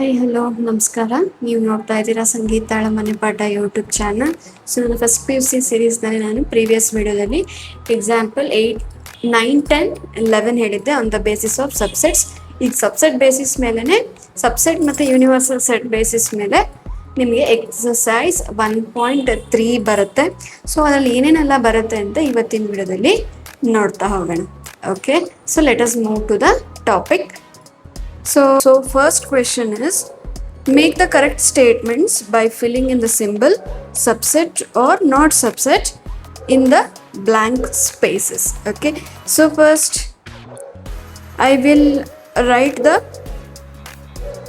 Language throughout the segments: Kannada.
ಹಾಯ್ ಹಲೋ ನಮಸ್ಕಾರ. ನೀವು ನೋಡ್ತಾ ಇದ್ದೀರಾ ಸಂಗೀತ ತಾಳಮನೆ ಪಾಠ ಯೂಟ್ಯೂಬ್ ಚಾನಲ್. ಸೊ ನನ್ನ ಫಸ್ಟ್ ಪಿ ಯು ಸಿ ಸೀರೀಸ್ನಲ್ಲಿ ನಾನು ಪ್ರೀವಿಯಸ್ ವಿಡಿಯೋದಲ್ಲಿ ಎಕ್ಸಾಂಪಲ್ 8, 9, 10, 11 ಹೇಳಿದ್ದೆ on the basis of subsets. ಈಗ ಸಬ್ಸೆಟ್ ಬೇಸಿಸ್ ಮೇಲೇ ಸಬ್ಸೆಟ್ ಮತ್ತು ಯೂನಿವರ್ಸಲ್ ಸೆಟ್ ಬೇಸಿಸ್ ಮೇಲೆ ನಿಮಗೆ ಎಕ್ಸಸೈಸ್ 1.3 ಬರುತ್ತೆ. ಸೊ ಅದರಲ್ಲಿ ಏನೇನೆಲ್ಲ ಬರುತ್ತೆ ಅಂತ ಇವತ್ತಿನ ವಿಡಿಯೋದಲ್ಲಿ ನೋಡ್ತಾ ಹೋಗೋಣ. Okay, so let us move to the topic. So first question is, make the correct statements by filling in the symbol, subset or not subset in the blank spaces. Okay, so first I will write the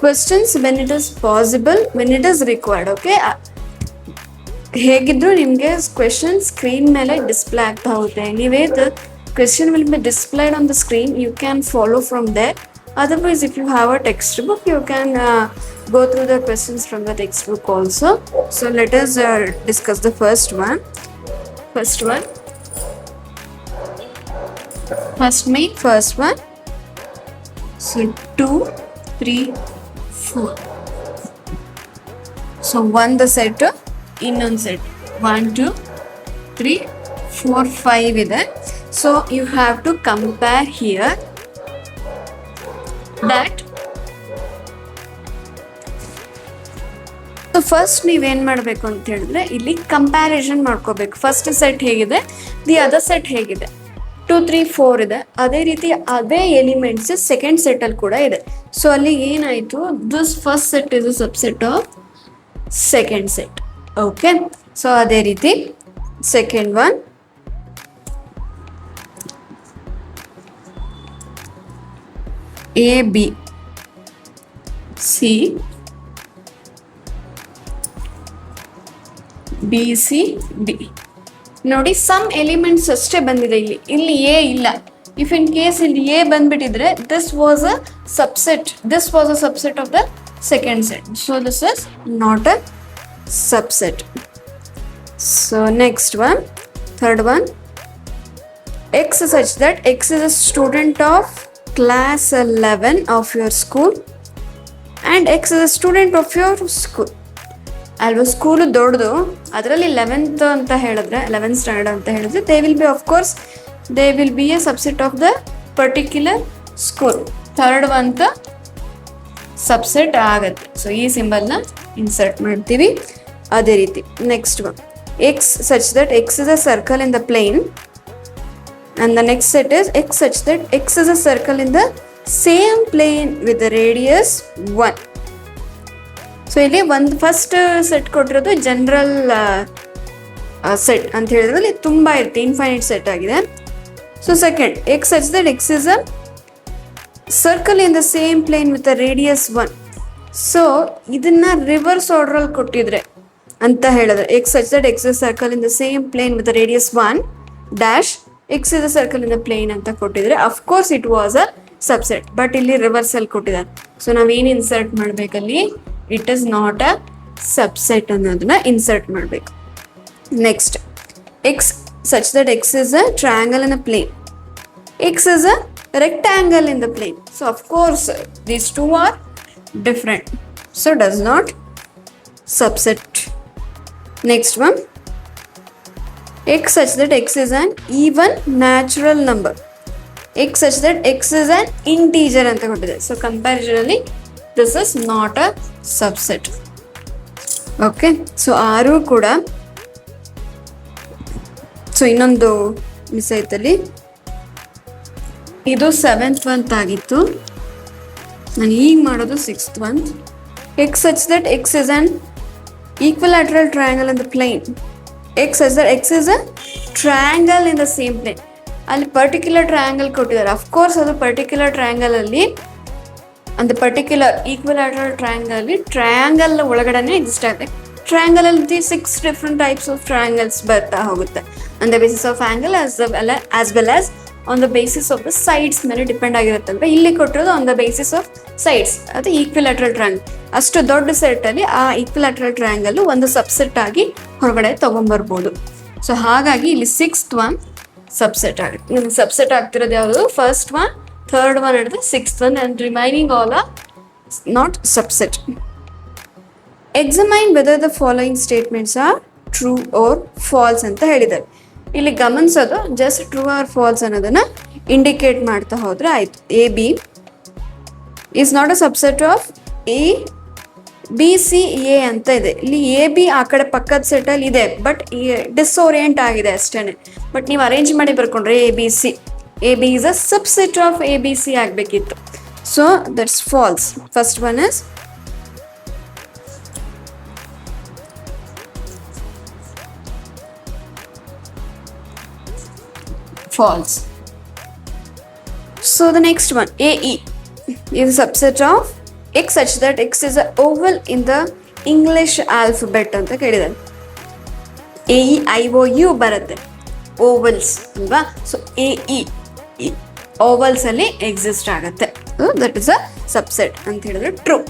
questions when it is possible, when it is required. Okay, ಹೇಗಿದ್ರು ನಿಮಗೆ ಕ್ವೆಶನ್ ಸ್ಕ್ರೀನ್ ಮೇಲೆ ಡಿಸ್ಪ್ಲೇ ಆಗ್ತಾ ಹೋಗುತ್ತೆ. Anyway the question will be displayed on the screen, you can follow from there. Otherwise, if you have a textbook, you can go through the questions from the textbook also. So let us discuss the first one. First one. First one. So 2, 3, 4. So 1 the set, ಇನ್ನೊಂದು set. 1, 2, 3, 4, 5 ಇದೆ. So you have to compare here. That first ನೀವೇನು ಮಾಡಬೇಕು ಅಂತ ಹೇಳಿದ್ರೆ ಇಲ್ಲಿ ಕಂಪ್ಯಾರಿಸನ್ ಮಾಡ್ಕೋಬೇಕು. ಫಸ್ಟ್ ಸೆಟ್ ಹೇಗಿದೆ, ದಿ ಅದರ್ ಸೆಟ್ ಹೇಗಿದೆ. 2, 3, 4 ಇದೆ. ಅದೇ ರೀತಿ ಅದೇ ಎಲಿಮೆಂಟ್ಸ್ ಸೆಕೆಂಡ್ ಸೆಟ್ಟಲ್ಲಿ ಕೂಡ ಇದೆ. ಸೊ ಅಲ್ಲಿ ಏನಾಯಿತು, this first set is a subset of second set. Okay, so ಅದೇ ರೀತಿ second one, A, B, C, B, C, D. ನೋಡಿ, ಸಮ್ ಎಲಿಮೆಂಟ್ಸ್ ಅಷ್ಟೇ ಬಂದಿದೆ. ಇಲ್ಲಿ ಎ ಇಲ್ಲ. ಇಫ್ ಇನ್ ಕೇಸ್ ಇಲ್ಲಿ ಎ ಬಂದ್ಬಿಟ್ಟಿದ್ರೆ this was a subset of the second set. So this is not a subset. So next one, third one, X such that X is a student of class 11 of your school and X is a student of your school. ಅಲ್ವಾ, ಸ್ಕೂಲು ದೊಡ್ಡದು, ಅದರಲ್ಲಿ 11th ಅಂತ ಹೇಳಿದ್ರೆ 11th ಸ್ಟ್ಯಾಂಡರ್ಡ್ ಅಂತ ಹೇಳಿದ್ರೆ they will be A subset of the particular school. Third ಅಂತ ಸಬ್ಸೆಟ್ ಆಗತ್ತೆ. ಸೊ ಈ ಸಿಂಬಲ್ನ ಇನ್ಸರ್ಟ್ ಮಾಡ್ತೀವಿ. ಅದೇ ರೀತಿ next one, X such that X is a circle in the plane. And the next set is X such that X is a circle in the same plane with the radius 1. So ಇಲ್ಲಿ ಒಂದು ಫಸ್ಟ್ ಸೆಟ್ ಕೊಟ್ಟಿರೋದು ಜನರಲ್ ಸೆಟ್ ಅಂತ ಹೇಳಿದ್ರೆ ತುಂಬ ಇರುತ್ತೆ, ಇನ್ಫೈನೈಟ್ ಸೆಟ್ ಆಗಿದೆ. So second, X such that X is a circle in the same plane with the radius 1. So ಇದನ್ನ ರಿವರ್ಸ್ ಆರ್ಡ್ರಲ್ಲಿ ಕೊಟ್ಟಿದ್ರೆ ಅಂತ ಹೇಳಿದ್ರೆ X such that X is a circle in the same plane with the radius 1 dash X is a circle in the plane ಅಂತ ಕೊಟ್ಟಿದ್ರೆ of course it was a subset. But ಇಲ್ಲಿ ರಿವರ್ಸಲ್ಲಿ ಕೊಟ್ಟಿದ್ದಾರೆ. ಸೊ ನಾವೇನು ಇನ್ಸರ್ಟ್ ಮಾಡಬೇಕಲ್ಲಿ, it is not a subset ಅನ್ನೋದನ್ನ ಇನ್ಸರ್ಟ್ ಮಾಡಬೇಕು. Next, X such that X is a triangle in a plane. X is a rectangle in the plane. So of course these two are different. So does not subset. Next one, X such that X is an even natural number. X such that X is an integer ಅಂತ ಕೊಟ್ಟಿದೆ. ಸೊ ಕಂಪ್ಯಾರಿಸನಲ್ಲಿ this is not a subset. Okay, so ಆರು ಕೂಡ. ಸೊ ಇನ್ನೊಂದು ಮಿಸ್ ಆಯ್ತಲ್ಲಿ, ಇದು 7th ಮಂತ್ ಆಗಿತ್ತು, ನಾನು ಈಗ ಮಾಡೋದು 6th month. X such that X is an equilateral triangle in the plane. X such that X is a triangle in the same plane. ಅಲ್ಲಿ ಪರ್ಟಿಕ್ಯುಲರ್ ಟ್ರಯಾಂಗಲ್ ಕೊಟ್ಟಿದ್ದಾರೆ. ಅಫ್ಕೋರ್ಸ್ ಅದು ಪರ್ಟಿಕ್ಯುಲರ್ ಟ್ರಯಾಂಗಲಲ್ಲಿ, ಅಂದರೆ ಪರ್ಟಿಕ್ಯುಲರ್ ಈಕ್ವಲ್ಯಾಟ್ರಲ್ ಟ್ರಯಾಂಗಲಲ್ಲಿ ಟ್ರಯಾಂಗಲ್ ಒಳಗಡೆ ಎಕ್ಸಿಸ್ಟ್ ಆಗುತ್ತೆ. ಟ್ರಯಾಂಗಲಲ್ಲಿ 6 ಡಿಫ್ರೆಂಟ್ ಟೈಪ್ಸ್ ಆಫ್ ಟ್ರಯಾಂಗಲ್ಸ್ ಬರ್ತಾ ಹೋಗುತ್ತೆ. On the basis of angle as well as on the basis of the sides ಮೇಲೆ ಡಿಪೆಂಡ್ ಆಗಿರುತ್ತಲ್ವ. ಇಲ್ಲಿ ಕೊಟ್ಟಿರೋದು on the basis of sides, ಅದು ಈಕ್ವಿಲ್ಯಾಟ್ರಲ್ ಟ್ರಯಾಂಗಲ್. ಅಷ್ಟು ದೊಡ್ಡ ಸೆಟ್ಟಲ್ಲಿ ಆ ಈಕ್ವಿಲ್ಯಾಟ್ರಲ್ ಟ್ರಯಾಂಗಲ್ ಒಂದು ಸಬ್ಸೆಟ್ ಆಗಿ ಹೊರಗಡೆ ತೊಗೊಂಬರ್ಬೋದು. ಸೊ ಹಾಗಾಗಿ ಇಲ್ಲಿ 6th ಒನ್ ಸಬ್ಸೆಟ್ ಆಗುತ್ತೆ. ಸಬ್ಸೆಟ್ ಆಗ್ತಿರೋದು ಯಾವುದು, first one, third one and the sixth one, and remaining all are not subset. Examine whether the following statements are true or false ಅಂತ ಹೇಳಿದ್ದಾರೆ. ಇಲ್ಲಿ ಗಮನಿಸೋದು ಜಸ್ಟ್ ಟ್ರೂ ಆರ್ ಫಾಲ್ಸ್ ಅನ್ನೋದನ್ನ ಇಂಡಿಕೇಟ್ ಮಾಡ್ತಾ ಹೋದ್ರೆ ಆಯ್ತು. A B is not a subset of A B C A ಅಂತ ಇದೆ. ಇಲ್ಲಿ ಎ ಬಿ ಆ ಕಡೆ ಪಕ್ಕದ ಸೆಟಲ್ಲಿ ಇದೆ, ಬಟ್ ಡಿಸ್ಓರಿಯೆಂಟ್ ಆಗಿದೆ ಅಷ್ಟೇ. ಬಟ್ ನೀವು ಅರೇಂಜ್ ಮಾಡಿ ಬರ್ಕೊಂಡ್ರೆ A B C, A B is a subset of A B C ಆಗಬೇಕಿತ್ತು. So that's false. First one is false. So the next one, AE is a subset of X such that X is a vowel in the English alphabet ಅಂತ ಕೇಳಿದ್ದಾರೆ. AE IOU ಬರುತ್ತೆ, vowels ಅಲ್ವಾ. ಸೊ AE vowels ಅಲ್ಲಿ ಎಕ್ಸಿಸ್ಟ್ ಆಗುತ್ತೆ. So that is a subset ಅಂತ ಹೇಳಿದ್ರೆ true.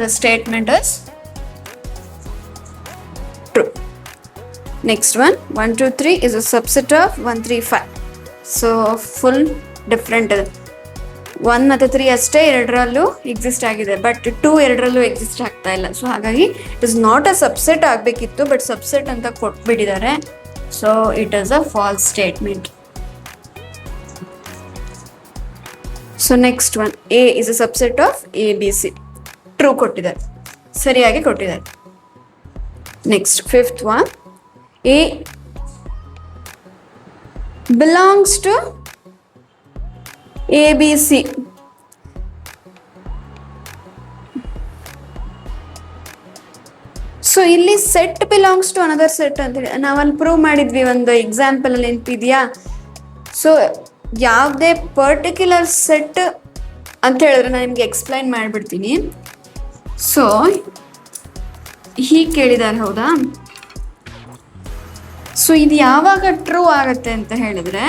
The statement is true. Next one, 1 2 3 is a subset of 1 3 5. So full different ಇದೆ. 1 ಮತ್ತು 3 ಅಷ್ಟೇ ಎರಡರಲ್ಲೂ ಎಕ್ಸಿಸ್ಟ್ ಆಗಿದೆ, ಬಟ್ 2 ಎರಡರಲ್ಲೂ ಎಕ್ಸಿಸ್ಟ್ ಆಗ್ತಾ ಇಲ್ಲ. ಸೊ ಹಾಗಾಗಿ it is not a subset ಆಗಬೇಕಿತ್ತು, ಬಟ್ ಸಬ್ಸೆಟ್ ಅಂತ ಕೊಟ್ಬಿಟ್ಟಿದ್ದಾರೆ. So it is a false statement. So next one, A is a subset of A B C. True ಕೊಟ್ಟಿದ್ದಾರೆ, ಸರಿಯಾಗಿ ಕೊಟ್ಟಿದ್ದಾರೆ. Next fifth one, A belongs to ABC. So ಇಲ್ಲಿ set belongs to another set ಅಂತ ಹೇಳಿ ನಾವಲ್ಲಿ ಪ್ರೂವ್ ಮಾಡಿದ್ವಿ ಒಂದು ಎಕ್ಸಾಂಪಲ್ ಅಲ್ಲಿ, ನೆನಪಿದೆಯಾ? ಸೊ ಯಾವುದೇ ಪರ್ಟಿಕ್ಯುಲರ್ ಸೆಟ್ ಅಂತ ಹೇಳಿದ್ರೆ ನಾನು ನಿಮಗೆ ಎಕ್ಸ್ಪ್ಲೈನ್ ಮಾಡಿಬಿಡ್ತೀನಿ. ಸೊ ಹೀಗೆ ಕೇಳಿದ್ದಾರೆ, ಹೌದಾ? ಸೊ ಇದು ಯಾವಾಗ ಟ್ರೂ ಆಗುತ್ತೆ ಅಂತ ಹೇಳಿದ್ರೆ,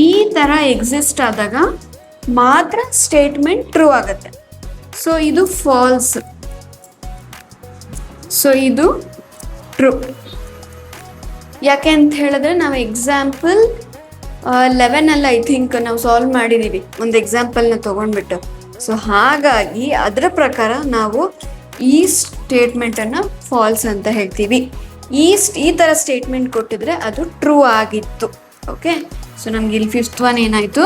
ಈ ತರ ಎಕ್ಸಿಸ್ಟ್ ಆದಾಗ ಮಾತ್ರ ಸ್ಟೇಟ್ಮೆಂಟ್ ಟ್ರೂ ಆಗುತ್ತೆ. ಸೊ ಇದು ಫಾಲ್ಸ್. ಸೊ ಇದು ಟ್ರೂ. ಯಾಕೆ ಅಂತ ಹೇಳಿದ್ರೆ ನಾವು ಎಕ್ಸಾಂಪಲ್ 11 ಐ ಥಿಂಕ್ ನಾವು ಸಾಲ್ವ್ ಮಾಡಿದ್ದೀವಿ ಒಂದು ಎಕ್ಸಾಂಪಲ್ನ ತೊಗೊಂಡ್ಬಿಟ್ಟು. ಸೊ ಹಾಗಾಗಿ ಅದರ ಪ್ರಕಾರ ನಾವು ಈ ಸ್ಟೇಟ್ಮೆಂಟನ್ನು ಫಾಲ್ಸ್ ಅಂತ ಹೇಳ್ತೀವಿ. ಈ ಥರ ಸ್ಟೇಟ್ಮೆಂಟ್ ಕೊಟ್ಟಿದ್ರೆ ಅದು ಟ್ರೂ ಆಗಿತ್ತು. ಓಕೆ, ಸೊ ನಮ್ಗೆ ಇಲ್ಲಿ ಫಿಫ್ತ್ ಒನ್ ಏನಾಯಿತು?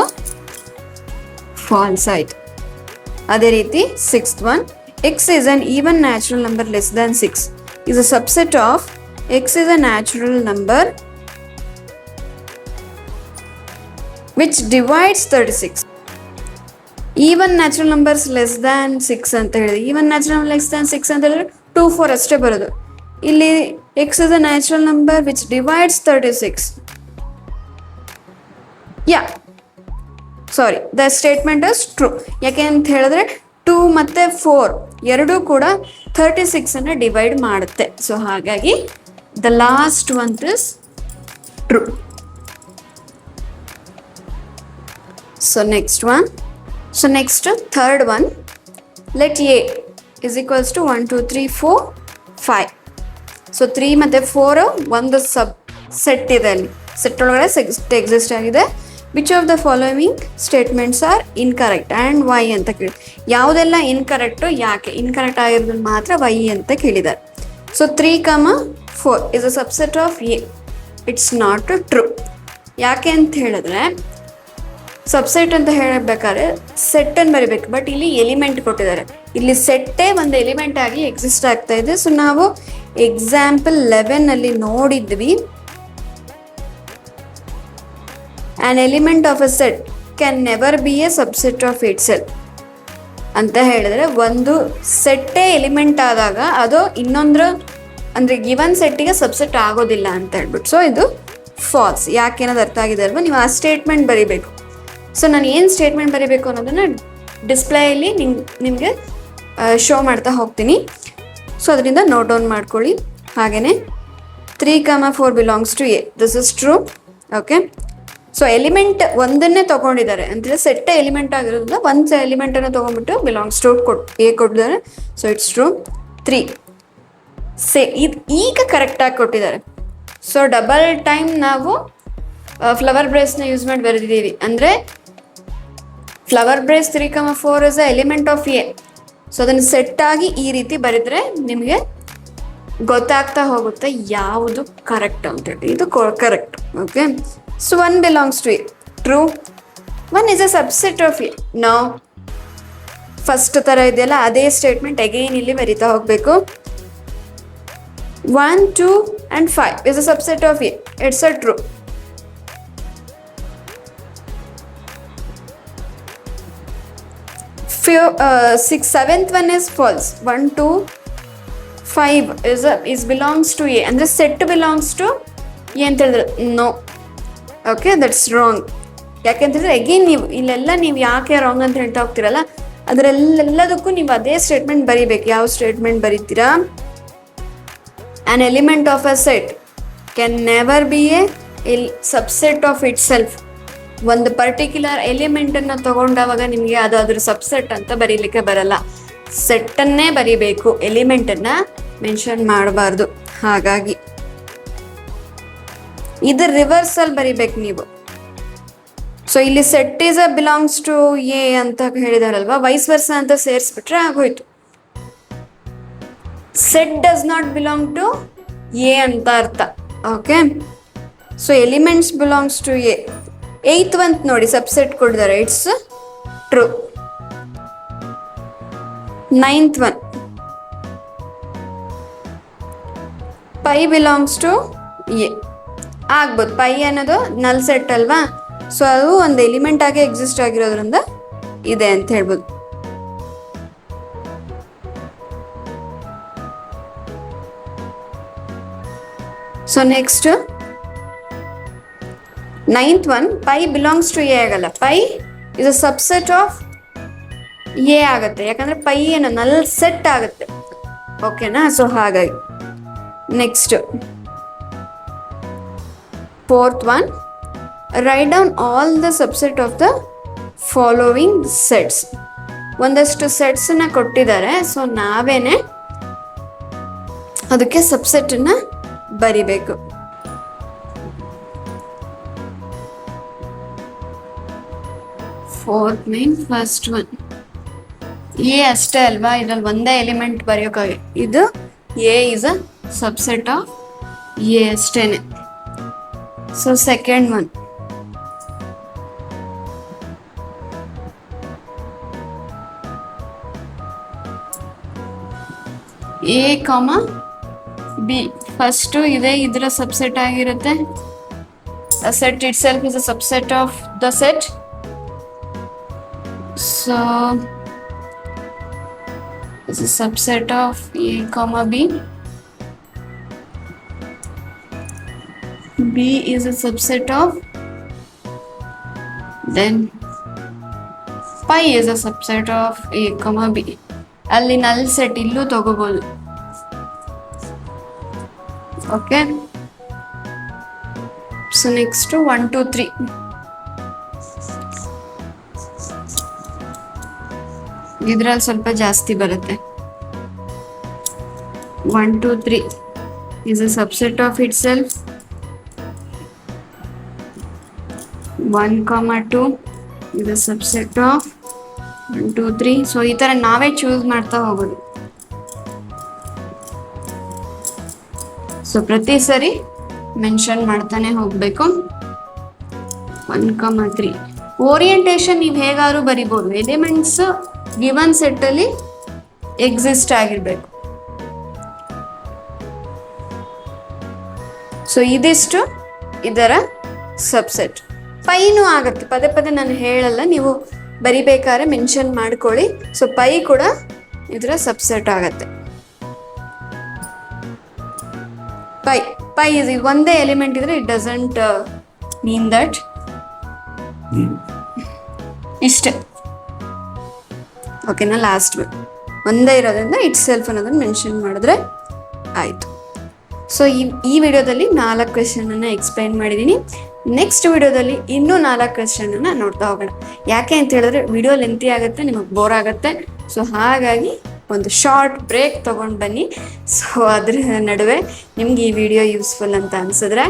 ಫಾಲ್ಸ್ ಆಯಿತು. ಅದೇ ರೀತಿ sixth one, X is an even natural number less than 6 is a subset of X is a natural number which divides 36. Even natural numbers less than 6 ಅಂತ ಹೇಳಿದೆ. ಈವನ್ ನ್ಯಾಚುರಲ್ ಲೆಸ್ ದ್ಯಾನ್ 6 ಅಂತ ಹೇಳಿದ್ರೆ 2 4 ಅಷ್ಟೇ ಬರೋದು. ಇಲ್ಲಿ X is a natural number which divides 36. Sorry, the statement is true. ಯಾಕೆ ಅಂತ ಹೇಳಿದ್ರೆ 2 ಮತ್ತು 4 ಎರಡೂ ಕೂಡ 36 ಅನ್ನು ಡಿವೈಡ್ ಮಾಡುತ್ತೆ. ಸೊ ಹಾಗಾಗಿ the last one is true. So next one, so next third one, let A is equals to 1 2 3 4 5. so 3 ಮತ್ತೆ 4 ಒಂದು ಸಬ್ ಸೆಟ್ ಇದೆ, ಅಲ್ಲಿ ಸೆಟ್ ಒಳಗಡೆ ಎಕ್ಸಿಸ್ಟ್ ಆಗಿದೆ. Which of the following statements are incorrect and why ಅಂತ ಕೇಳಿ. ಯಾವುದೆಲ್ಲ ಇನ್ಕರೆಕ್ಟು, ಯಾಕೆ ಇನ್ಕರೆಕ್ಟ್ ಆಗಿರೋದು ಮಾತ್ರ ವೈ ಅಂತ ಕೇಳಿದ್ದಾರೆ. So 3 4 is a subset of A. It's not true. ಯಾಕೆ ಅಂತ ಹೇಳಿದ್ರೆ ಸಬ್ಸೆಟ್ ಅಂತ ಹೇಳಬೇಕಾದ್ರೆ ಸೆಟ್ಟನ್ನು ಬರಿಬೇಕು, ಬಟ್ ಇಲ್ಲಿ ಎಲಿಮೆಂಟ್ ಕೊಟ್ಟಿದ್ದಾರೆ. ಇಲ್ಲಿ ಸೆಟ್ಟೇ ಒಂದು ಎಲಿಮೆಂಟ್ ಆಗಿ ಎಕ್ಸಿಸ್ಟ್ ಆಗ್ತಾ ಇದೆ. ಸೊ ನಾವು ಎಕ್ಸಾಂಪಲ್ 11 ನೋಡಿದ್ವಿ, on element of a set can never be A subset of it self ಅಂತ ಹೇಳಿದ್ರೆ, ಒಂದು ಸೆಟ್ಟೇ ಎಲಿಮೆಂಟ್ ಆದಾಗ ಅದು ಇನ್ನೊಂದ್ರ ಅಂದರೆ ಗಿವನ್ ಸೆಟ್ಟಿಗೆ ಸಬ್ಸೆಟ್ ಆಗೋದಿಲ್ಲ ಅಂತ ಹೇಳ್ಬಿಟ್ಟು. ಸೊ ಇದು ಫಾಲ್ಸ್. ಯಾಕೆನ್ನೋದು ಅರ್ಥ ಆಗಿದೆ ಅಲ್ವಾ? ನೀವು ಆ ಸ್ಟೇಟ್ಮೆಂಟ್ ಬರಿಬೇಕು. ಸೊ ನಾನು ಏನು ಸ್ಟೇಟ್ಮೆಂಟ್ ಬರೀಬೇಕು ಅನ್ನೋದನ್ನು ಡಿಸ್ಪ್ಲೇಯಲ್ಲಿ ನಿಮಗೆ ಶೋ ಮಾಡ್ತಾ ಹೋಗ್ತೀನಿ. ಸೊ ಅದರಿಂದ ನೋಟ್ ಡೌನ್ ಮಾಡ್ಕೊಳ್ಳಿ. ಹಾಗೆಯೇ 3 4 belongs to A. This is true. Okay, so element ಒಂದನ್ನೇ ತೊಗೊಂಡಿದ್ದಾರೆ ಅಂದರೆ ಸೆಟ್ಟೇ ಎಲಿಮೆಂಟ್ ಆಗಿರೋದ್ರಿಂದ ಒಂದು ಎಲಿಮೆಂಟನ್ನು ತೊಗೊಂಡ್ಬಿಟ್ಟು ಬಿಲಾಂಗ್ಸ್ ಟು ಎ ಕೊಟ್ಟಿದ್ದಾರೆ. So it's true. 3 ಇದು ಈಗ ಕರೆಕ್ಟಾಗಿ ಕೊಟ್ಟಿದ್ದಾರೆ. ಸೊ ಡಬಲ್ ಟೈಮ್ ನಾವು ಫ್ಲವರ್ ಬ್ರೇಸ್ನ ಯೂಸ್ ಮಾಡಿ ಬರೆದಿದ್ದೀವಿ. ಅಂದರೆ flower brace 3,4 is a element of A. So ಅದನ್ನು ಸೆಟ್ ಆಗಿ ಈ ರೀತಿ ಬರೆದ್ರೆ ನಿಮಗೆ ಗೊತ್ತಾಗ್ತಾ ಹೋಗುತ್ತೆ ಯಾವುದು ಕರೆಕ್ಟ್ ಅಂತೇಳಿ. ಇದು correct. Okay, so 1 belongs to A. True. 1 is a subset of A. No, first ಥರ ಇದೆಯಲ್ಲ ಅದೇ ಸ್ಟೇಟ್ಮೆಂಟ್ ಅಗೈನ್ ಇಲ್ಲಿ ಬರಿತಾ ಹೋಗಬೇಕು. 1, 2 and 5 is a subset of A. It's a true. Seventh one is false. 1, 2, 5 is belongs to A. And the set belongs to A ಅಂತ ಹೇಳಿದ್ರೆ ನೋ. Okay, that's wrong. ಯಾಕೆಂತಂದ್ರೆ ಅಗೇನ್ ಇಲ್ಲೆಲ್ಲ ನೀವು ಯಾಕೆ ರಾಂಗ್ ಅಂತ ಹೇಳ್ತಾ ಹೋಗ್ತೀರಲ್ಲ, ಅದರೆಲ್ಲದಕ್ಕೂ ನೀವು ಅದೇ ಸ್ಟೇಟ್ಮೆಂಟ್ ಬರಿಬೇಕು. ಯಾವ statement ಬರೀತೀರಾ? An element of a set can never be a subset of itself. ಒಂದು ಪರ್ಟಿಕ್ಯುಲರ್ ಎಲಿಮೆಂಟನ್ನು ತಗೊಂಡಾಗ ನಿಮಗೆ ಅದು ಅದ್ರ ಸಬ್ಸೆಟ್ ಅಂತ ಬರೀಲಿಕ್ಕೆ ಬರಲ್ಲ. ಸೆಟ್ಟನ್ನೇ ಬರಿಬೇಕು, ಎಲಿಮೆಂಟನ್ನು ಮೆನ್ಷನ್ ಮಾಡಬಾರ್ದು. ಹಾಗಾಗಿ ಇದು ರಿವರ್ಸಲ್ಲಿ ಬರಿಬೇಕು ನೀವು. ಸೊ ಇಲ್ಲಿ set is a belongs to A ಅಂತ ಹೇಳಿದಾರಲ್ವಾ, ವೈಸ್ ವರ್ಸ ಅಂತ ಸೇರಿಸ್ಬಿಟ್ರೆ ಆಗೋಯ್ತು. Set does not belong to A ಅಂತ ಅರ್ಥ. Okay, so elements belongs to A. 8th ಒಂದು ನೋಡಿ, ಸಬ್ಸೆಟ್ ಕೊಟ್ಟಿದ್ದಾರೆ, it's true. 9th one, pi belongs to A ಆಗ್ಬೋದು. ಪೈ ಅನ್ನೋದು ನಲ್ ಸೆಟ್ ಅಲ್ವಾ, ಸೊ ಅದು ಒಂದು ಎಲಿಮೆಂಟ್ ಆಗಿ ಎಕ್ಸಿಸ್ಟ್ ಆಗಿರೋದ್ರಿಂದ ಇದೆ ಅಂತ ಹೇಳ್ಬೋದು. So next 9th one, pi belongs to A ಆಗಲ್ಲ. Pi is a subset of A ಆಗುತ್ತೆ, ಯಾಕಂದ್ರೆ ಪೈ ಏನೋ ನಲ್ ಸೆಟ್ ಆಗುತ್ತೆ. ಓಕೆನಾ? ಸೊ ಹಾಗಾಗಿ next 4th one, write down all the subset of the following sets. ಒಂದಷ್ಟು ಸೆಟ್ಸನ್ನ ಕೊಟ್ಟಿದ್ದಾರೆ, ಸೊ ನಾವೇನೆ ಅದಕ್ಕೆ ಸಬ್ಸೆಟನ್ನು ಬರಿಬೇಕು. ಫಸ್ಟ್ ಒನ್ ಎ ಅಷ್ಟೇ ಅಲ್ವಾ, ಇದ್ರಲ್ಲಿ ಒಂದೇ ಎಲಿಮೆಂಟ್ ಬರೆಯೋಕ್ಕಾಗಿ. ಇದು A is a subset of A ಅಷ್ಟೇನೆ. ಸೊ ಸೆಕೆಂಡ್ ಒನ್, ಎ ಕಾಮ ಬಿ ಫಸ್ಟು ಇದೆ, ಇದರ ಸಬ್ಸೆಟ್ ಆಗಿರುತ್ತೆ. The set itself is a subset of the set. So it's a subset of A comma B. B is a subset of, then pi is a subset of A comma B. ಅಲ್ಲಿ ನಲ್ ಸೆಟ್ ಇಲ್ಲೂ ತಗೋಬಹುದು. Okay, so next 1, 2, 3. ಇದ್ರಲ್ಲಿ ಸ್ವಲ್ಪ ಜಾಸ್ತಿ ಬರುತ್ತೆ. 1, 2, 3 is a subset of itself. 1, 2 is a subset of 1, 2, 3. So ಈ ಥರ ನಾವೇ ಚೂಸ್ ಮಾಡ್ತಾ ಹೋಗೋದು. ಸೊ ಪ್ರತಿ ಸರಿ ಮೆನ್ಷನ್ ಮಾಡ್ತಾನೆ ಹೋಗಬೇಕು. 1, 3 ಓರಿಯಂಟೇಷನ್ ನೀವು ಹೇಗಾದ್ರೂ ಬರಿಬೋದು. ಎಲಿಮೆಂಟ್ಸ್ ಗಿವನ್ ಸೆಟ್ಟಲ್ಲಿ ಎಕ್ಸಿಸ್ಟ್ ಆಗಿರಬೇಕು. ಸೊ ಇದಿಷ್ಟು ಇದರ ಸಬ್ಸೆಟ್. ಪೈನೂ ಆಗುತ್ತೆ, ಪದೇ ಪದೇ ನಾನು ಹೇಳಲ್ಲ, ನೀವು ಬರಿಬೇಕಾದ್ರೆ ಮೆನ್ಷನ್ ಮಾಡ್ಕೊಳ್ಳಿ. ಸೊ ಪೈ ಕೂಡ ಇದರ ಸಬ್ಸೆಟ್ ಆಗತ್ತೆ. ಪೈ ಇದು ಒಂದೇ ಎಲಿಮೆಂಟ್ ಇದ್ರೆ ಇಟ್ ಡಸಂಟ್ ಮೀನ್ ದಟ್. ಇಷ್ಟೇ. ಓಕೆನಾ? ಲಾಸ್ಟ್ ಒಂದೇ ಇರೋದ್ರಿಂದ ಇಟ್ ಸೆಲ್ಫ್ ಅನ್ನೋದನ್ನು ಮೆನ್ಷನ್ ಮಾಡಿದ್ರೆ ಆಯಿತು. ಸೊ ಈ ವಿಡಿಯೋದಲ್ಲಿ 4 ಕ್ವೆಶನನ್ನು ಎಕ್ಸ್ಪ್ಲೈನ್ ಮಾಡಿದ್ದೀನಿ. ನೆಕ್ಸ್ಟ್ ವಿಡಿಯೋದಲ್ಲಿ ಇನ್ನೂ 4 ಕ್ವೆಶನನ್ನು ನೋಡ್ತಾ ಹೋಗೋಣ. ಯಾಕೆ ಅಂತ ಹೇಳಿದ್ರೆ ವಿಡಿಯೋ ಲೆಂತಿ ಆಗುತ್ತೆ, ನಿಮಗೆ ಬೋರ್ ಆಗುತ್ತೆ. ಸೊ ಹಾಗಾಗಿ ಒಂದು ಶಾರ್ಟ್ ಬ್ರೇಕ್ ತೊಗೊಂಡು ಬನ್ನಿ. ಸೊ ಅದ್ರ ನಡುವೆ ನಿಮ್ಗೆ ಈ ವಿಡಿಯೋ ಯೂಸ್ಫುಲ್ ಅಂತ ಅನಿಸಿದ್ರೆ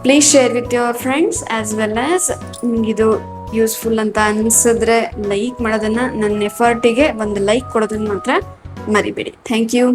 please share with your friends as well as ನಿಮಗಿದು ಯೂಸ್ಫುಲ್ ಅಂತ ಅನಿಸಿದ್ರೆ ಲೈಕ್ ಮಾಡೋದನ್ನು, ನನ್ನ ಎಫರ್ಟಿಗೆ ಒಂದು ಲೈಕ್ ಕೊಡೋದನ್ನು ಮಾತ್ರ ಮರಿಬೇಡಿ. Thank you.